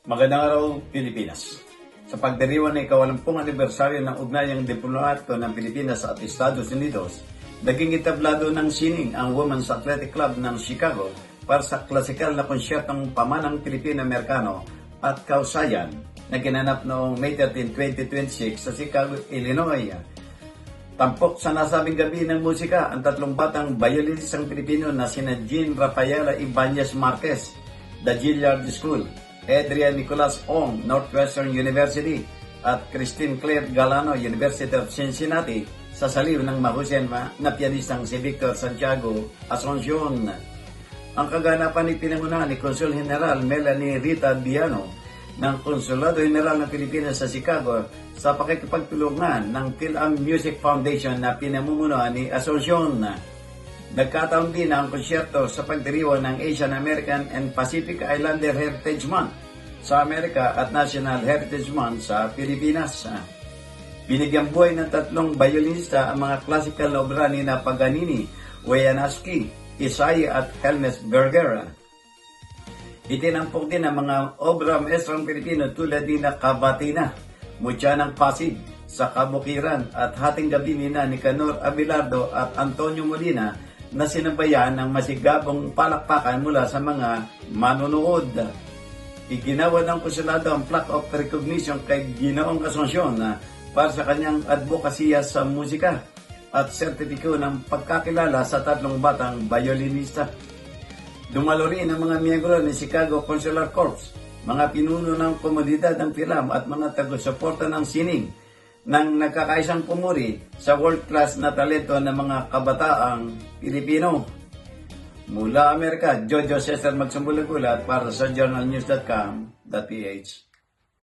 Magandang araw, Pilipinas. Sa pagdiriwang ng ika-80 anibersaryo ng ugnayang diplomato ng Pilipinas at Estados Unidos, naging itablado ng sining ang Women's Athletic Club ng Chicago para sa klasikal na konsyertong pamanang Pilipino-Amerikano at kausayan na ginanap noong May 13, 2026 sa Chicago, Illinois. Tampok sa nasabing gabi ng musika ang tatlong batang bayolistang Pilipino na sina Jean Rafaela Ibanez Marquez, The Gilliard School, Adrian Nicolas Ong, Northwestern University, at Christine Claire Galano, University of Cincinnati, sa saliw ng mahusay na pianistang si Victor Santiago Asuncion. Ang kaganapan ay pinangunahan ni Consul General Melanie Rita Diano ng Konsulado General ng Pilipinas sa Chicago sa pakikipagtulungan ng PhilAm Music Foundation na pinamumunuan ni Asuncion. Nagkataon din ang konsyerto sa pagdiriwang ng Asian American and Pacific Islander Heritage Month sa Amerika at National Heritage Month sa Pilipinas. Binigyang buhay ng tatlong bayolista ang mga classical na obra ni Paganini, Wojciechowski, Isaiah at Helmes Berger. Itinampok din ang mga obra maestrong Pilipino tulad ni Cavatina, Mutya ng Pasig, sa Kabukiran at Hating Gabi ni Nicanor Abelardo at Antonio Molina na sinabayan ng masigabong palakpakan mula sa mga manunood. Iginawa ng konsulado ang plaque of recognition kay Ginoong Asuncion para sa kanyang advokasya sa musika at sertipiko ng pagkakilala sa tatlong batang violinista. Dumalo rin ang mga miyembro ng Chicago Consular Corps, mga pinuno ng komunidad ng PhilAm at mga tago-suporta ng sining nang nagkakaisang pumuri sa world-class na talento ng mga kabataang Pilipino. Mula Amerika, Jojo Cesar Magsumbulag-Ulat para sa journalnews.com.ph.